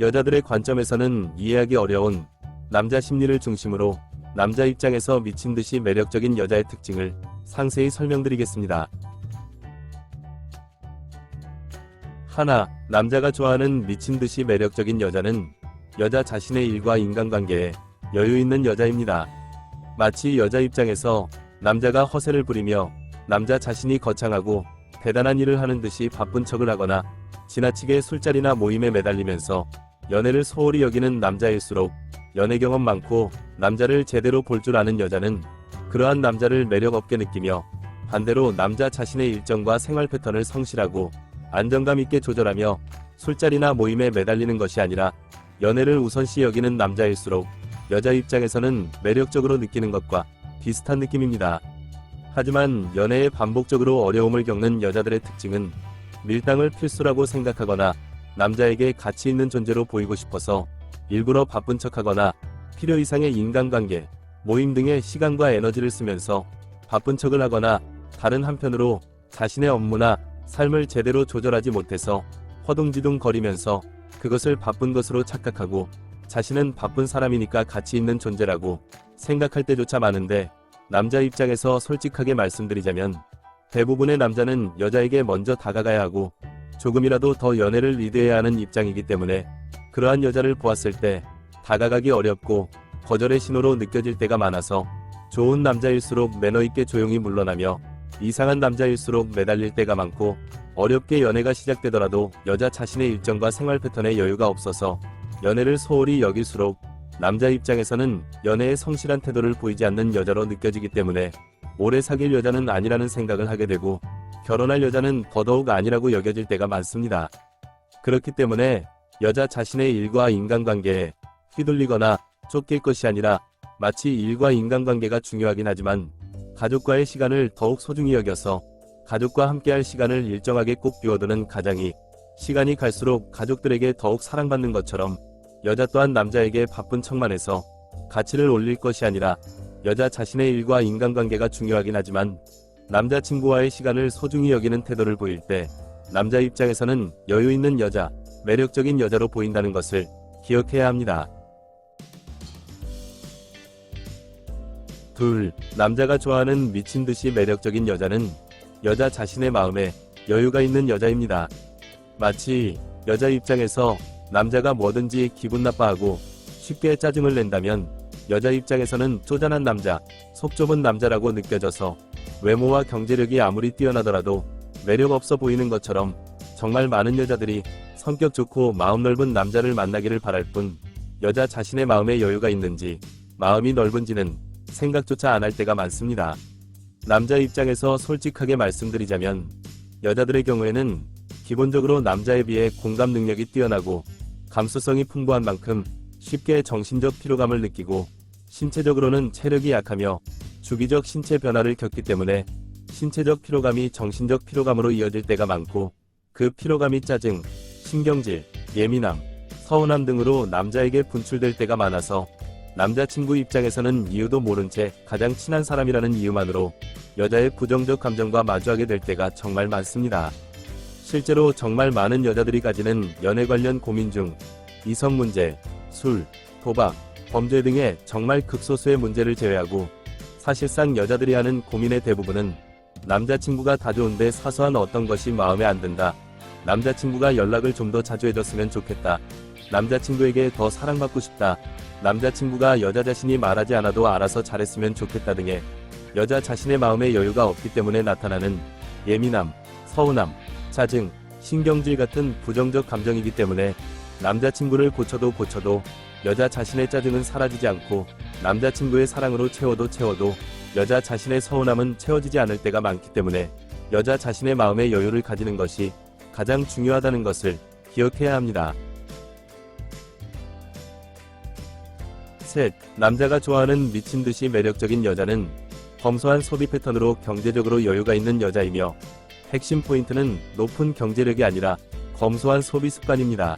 여자들의 관점에서는 이해하기 어려운 남자 심리를 중심으로 남자 입장에서 미친듯이 매력적인 여자의 특징을 상세히 설명드리겠습니다. 하나, 남자가 좋아하는 미친듯이 매력적인 여자는 여자 자신의 일과 인간관계에 여유 있는 여자입니다. 마치 여자 입장에서 남자가 허세를 부리며 남자 자신이 거창하고 대단한 일을 하는 듯이 바쁜 척을 하거나 지나치게 술자리나 모임에 매달리면서 연애를 소홀히 여기는 남자일수록 연애 경험 많고 남자를 제대로 볼 줄 아는 여자는 그러한 남자를 매력없게 느끼며, 반대로 남자 자신의 일정과 생활 패턴을 성실하고 안정감 있게 조절하며 술자리나 모임에 매달리는 것이 아니라 연애를 우선시 여기는 남자일수록 여자 입장에서는 매력적으로 느끼는 것과 비슷한 느낌입니다. 하지만 연애에 반복적으로 어려움을 겪는 여자들의 특징은 밀당을 필수라고 생각하거나 남자에게 가치 있는 존재로 보이고 싶어서 일부러 바쁜 척하거나 필요 이상의 인간관계, 모임 등의 시간과 에너지를 쓰면서 바쁜 척을 하거나, 다른 한편으로 자신의 업무나 삶을 제대로 조절하지 못해서 허둥지둥 거리면서 그것을 바쁜 것으로 착각하고 자신은 바쁜 사람이니까 가치 있는 존재라고 생각할 때조차 많은데, 남자 입장에서 솔직하게 말씀드리자면 대부분의 남자는 여자에게 먼저 다가가야 하고 조금이라도 더 연애를 리드해야 하는 입장이기 때문에 그러한 여자를 보았을 때 다가가기 어렵고 거절의 신호로 느껴질 때가 많아서 좋은 남자일수록 매너있게 조용히 물러나며 이상한 남자일수록 매달릴 때가 많고, 어렵게 연애가 시작되더라도 여자 자신의 일정과 생활 패턴에 여유가 없어서 연애를 소홀히 여길수록 남자 입장에서는 연애에 성실한 태도를 보이지 않는 여자로 느껴지기 때문에 오래 사귈 여자는 아니라는 생각을 하게 되고 결혼할 여자는 더더욱 아니라고 여겨질 때가 많습니다. 그렇기 때문에 여자 자신의 일과 인간관계에 휘둘리거나 쫓길 것이 아니라, 마치 일과 인간관계가 중요하긴 하지만 가족과의 시간을 더욱 소중히 여겨서 가족과 함께할 시간을 일정하게 꼭 비워두는 가장이 시간이 갈수록 가족들에게 더욱 사랑받는 것처럼, 여자 또한 남자에게 바쁜 척만 해서 가치를 올릴 것이 아니라 여자 자신의 일과 인간관계가 중요하긴 하지만 남자친구와의 시간을 소중히 여기는 태도를 보일 때 남자 입장에서는 여유 있는 여자, 매력적인 여자로 보인다는 것을 기억해야 합니다. 둘, 남자가 좋아하는 미친듯이 매력적인 여자는 여자 자신의 마음에 여유가 있는 여자입니다. 마치 여자 입장에서 남자가 뭐든지 기분 나빠하고 쉽게 짜증을 낸다면 여자 입장에서는 쪼잔한 남자, 속 좁은 남자라고 느껴져서 외모와 경제력이 아무리 뛰어나더라도 매력 없어 보이는 것처럼, 정말 많은 여자들이 성격 좋고 마음 넓은 남자를 만나기를 바랄 뿐 여자 자신의 마음에 여유가 있는지, 마음이 넓은지는 생각조차 안 할 때가 많습니다. 남자 입장에서 솔직하게 말씀드리자면 여자들의 경우에는 기본적으로 남자에 비해 공감 능력이 뛰어나고 감수성이 풍부한 만큼 쉽게 정신적 피로감을 느끼고, 신체적으로는 체력이 약하며 주기적 신체 변화를 겪기 때문에 신체적 피로감이 정신적 피로감으로 이어질 때가 많고, 그 피로감이 짜증, 신경질, 예민함, 서운함 등으로 남자에게 분출될 때가 많아서 남자친구 입장에서는 이유도 모른 채 가장 친한 사람이라는 이유만으로 여자의 부정적 감정과 마주하게 될 때가 정말 많습니다. 실제로 정말 많은 여자들이 가지는 연애 관련 고민 중 이성 문제, 술, 도박, 범죄 등의 정말 극소수의 문제를 제외하고 사실상 여자들이 하는 고민의 대부분은 남자친구가 다 좋은데 사소한 어떤 것이 마음에 안 든다, 남자친구가 연락을 좀 더 자주 해줬으면 좋겠다, 남자친구에게 더 사랑받고 싶다, 남자친구가 여자 자신이 말하지 않아도 알아서 잘했으면 좋겠다 등의 여자 자신의 마음에 여유가 없기 때문에 나타나는 예민함, 서운함, 짜증, 신경질 같은 부정적 감정이기 때문에 남자친구를 고쳐도 여자 자신의 짜증은 사라지지 않고 남자친구의 사랑으로 채워도 여자 자신의 서운함은 채워지지 않을 때가 많기 때문에 여자 자신의 마음의 여유를 가지는 것이 가장 중요하다는 것을 기억해야 합니다. 셋, 남자가 좋아하는 미친듯이 매력적인 여자는 검소한 소비 패턴으로 경제적으로 여유가 있는 여자이며, 핵심 포인트는 높은 경제력이 아니라 검소한 소비 습관입니다.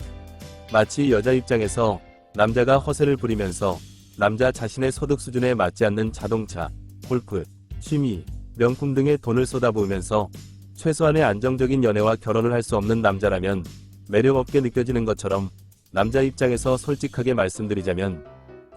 마치 여자 입장에서 남자가 허세를 부리면서 남자 자신의 소득 수준에 맞지 않는 자동차, 골프, 취미, 명품 등의 돈을 쏟아부으면서 최소한의 안정적인 연애와 결혼을 할 수 없는 남자라면 매력없게 느껴지는 것처럼, 남자 입장에서 솔직하게 말씀드리자면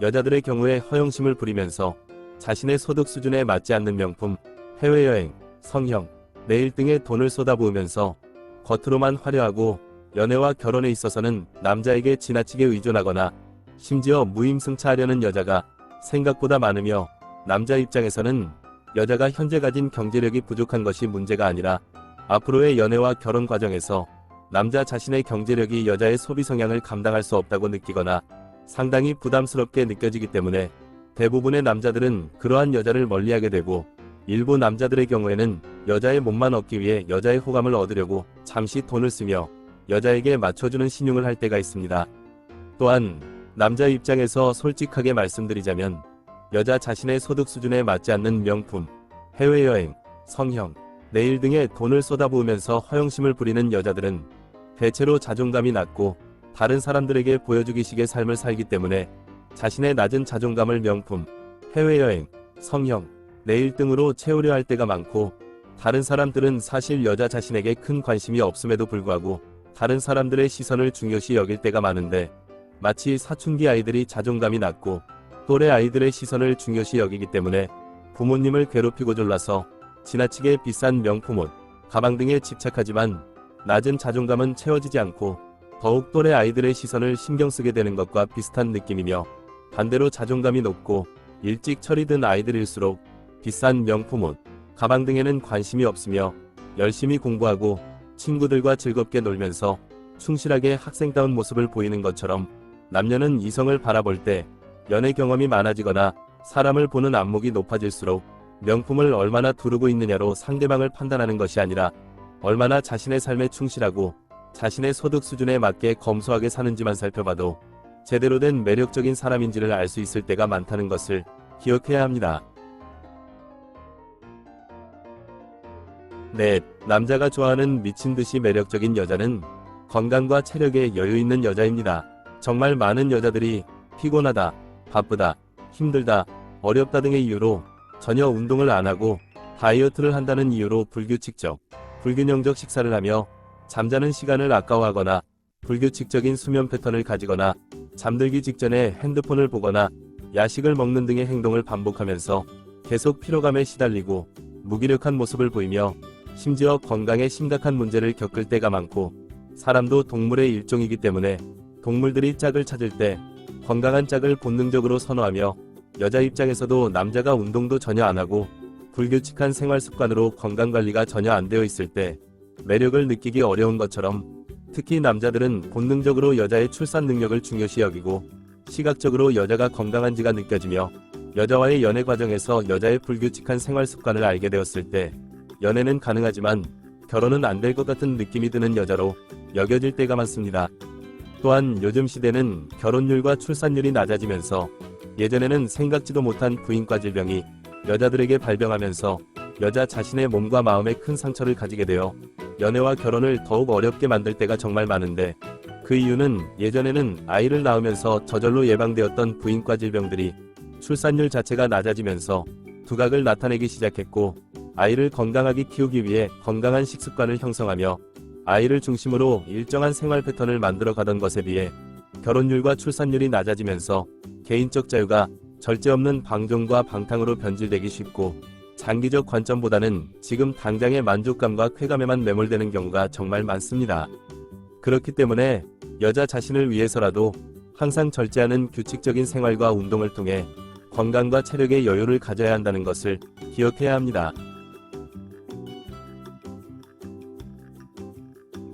여자들의 경우에 허영심을 부리면서 자신의 소득 수준에 맞지 않는 명품, 해외여행, 성형, 네일 등에 돈을 쏟아부으면서 겉으로만 화려하고 연애와 결혼에 있어서는 남자에게 지나치게 의존하거나 심지어 무임승차하려는 여자가 생각보다 많으며, 남자 입장에서는 여자가 현재 가진 경제력이 부족한 것이 문제가 아니라 앞으로의 연애와 결혼 과정에서 남자 자신의 경제력이 여자의 소비 성향을 감당할 수 없다고 느끼거나 상당히 부담스럽게 느껴지기 때문에 대부분의 남자들은 그러한 여자를 멀리하게 되고, 일부 남자들의 경우에는 여자의 몸만 얻기 위해 여자의 호감을 얻으려고 잠시 돈을 쓰며 여자에게 맞춰주는 신용을 할 때가 있습니다. 또한 남자 입장에서 솔직하게 말씀드리자면 여자 자신의 소득 수준에 맞지 않는 명품, 해외여행, 성형, 네일 등에 돈을 쏟아부으면서 허영심을 부리는 여자들은 대체로 자존감이 낮고 다른 사람들에게 보여주기식의 삶을 살기 때문에 자신의 낮은 자존감을 명품, 해외여행, 성형, 네일 등으로 채우려 할 때가 많고, 다른 사람들은 사실 여자 자신에게 큰 관심이 없음에도 불구하고 다른 사람들의 시선을 중요시 여길 때가 많은데, 마치 사춘기 아이들이 자존감이 낮고 또래 아이들의 시선을 중요시 여기기 때문에 부모님을 괴롭히고 졸라서 지나치게 비싼 명품옷, 가방 등에 집착하지만 낮은 자존감은 채워지지 않고 더욱 또래 아이들의 시선을 신경 쓰게 되는 것과 비슷한 느낌이며, 반대로 자존감이 높고 일찍 철이 든 아이들일수록 비싼 명품옷, 가방 등에는 관심이 없으며 열심히 공부하고 친구들과 즐겁게 놀면서 충실하게 학생다운 모습을 보이는 것처럼, 남녀는 이성을 바라볼 때 연애 경험이 많아지거나 사람을 보는 안목이 높아질수록 명품을 얼마나 두르고 있느냐로 상대방을 판단하는 것이 아니라 얼마나 자신의 삶에 충실하고 자신의 소득 수준에 맞게 검소하게 사는지만 살펴봐도 제대로 된 매력적인 사람인지를 알 수 있을 때가 많다는 것을 기억해야 합니다. 네, 남자가 좋아하는 미친듯이 매력적인 여자는 건강과 체력에 여유 있는 여자입니다. 정말 많은 여자들이 피곤하다, 바쁘다, 힘들다, 어렵다 등의 이유로 전혀 운동을 안 하고 다이어트를 한다는 이유로 불규칙적, 불균형적 식사를 하며 잠자는 시간을 아까워하거나 불규칙적인 수면 패턴을 가지거나 잠들기 직전에 핸드폰을 보거나 야식을 먹는 등의 행동을 반복하면서 계속 피로감에 시달리고 무기력한 모습을 보이며, 심지어 건강에 심각한 문제를 겪을 때가 많고, 사람도 동물의 일종이기 때문에 동물들이 짝을 찾을 때 건강한 짝을 본능적으로 선호하며, 여자 입장에서도 남자가 운동도 전혀 안 하고 불규칙한 생활 습관으로 건강관리가 전혀 안 되어 있을 때 매력을 느끼기 어려운 것처럼, 특히 남자들은 본능적으로 여자의 출산 능력을 중요시 여기고 시각적으로 여자가 건강한지가 느껴지며, 여자와의 연애 과정에서 여자의 불규칙한 생활 습관을 알게 되었을 때 연애는 가능하지만 결혼은 안 될 것 같은 느낌이 드는 여자로 여겨질 때가 많습니다. 또한 요즘 시대는 결혼율과 출산율이 낮아지면서 예전에는 생각지도 못한 부인과 질병이 여자들에게 발병하면서 여자 자신의 몸과 마음에 큰 상처를 가지게 되어 연애와 결혼을 더욱 어렵게 만들 때가 정말 많은데, 그 이유는 예전에는 아이를 낳으면서 저절로 예방되었던 부인과 질병들이 출산율 자체가 낮아지면서 두각을 나타내기 시작했고, 아이를 건강하게 키우기 위해 건강한 식습관을 형성하며 아이를 중심으로 일정한 생활 패턴을 만들어 가던 것에 비해 결혼율과 출산율이 낮아지면서 개인적 자유가 절제 없는 방종과 방탕으로 변질되기 쉽고, 장기적 관점보다는 지금 당장의 만족감과 쾌감에만 매몰되는 경우가 정말 많습니다. 그렇기 때문에 여자 자신을 위해서라도 항상 절제하는 규칙적인 생활과 운동을 통해 건강과 체력의 여유를 가져야 한다는 것을 기억해야 합니다.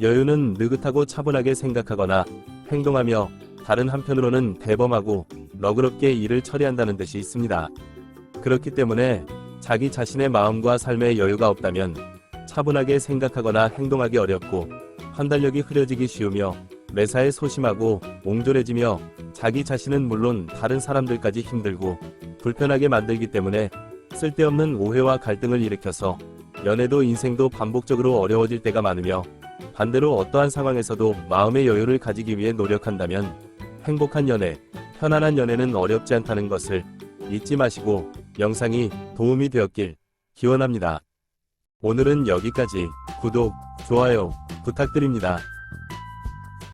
여유는 느긋하고 차분하게 생각하거나 행동하며, 다른 한편으로는 대범하고 너그럽게 일을 처리한다는 뜻이 있습니다. 그렇기 때문에 자기 자신의 마음과 삶에 여유가 없다면 차분하게 생각하거나 행동하기 어렵고 판단력이 흐려지기 쉬우며 매사에 소심하고 옹졸해지며, 자기 자신은 물론 다른 사람들까지 힘들고 불편하게 만들기 때문에 쓸데없는 오해와 갈등을 일으켜서 연애도 인생도 반복적으로 어려워질 때가 많으며, 반대로 어떠한 상황에서도 마음의 여유를 가지기 위해 노력한다면 행복한 연애, 편안한 연애는 어렵지 않다는 것을 잊지 마시고 영상이 도움이 되었길 기원합니다. 오늘은 여기까지. 구독, 좋아요 부탁드립니다.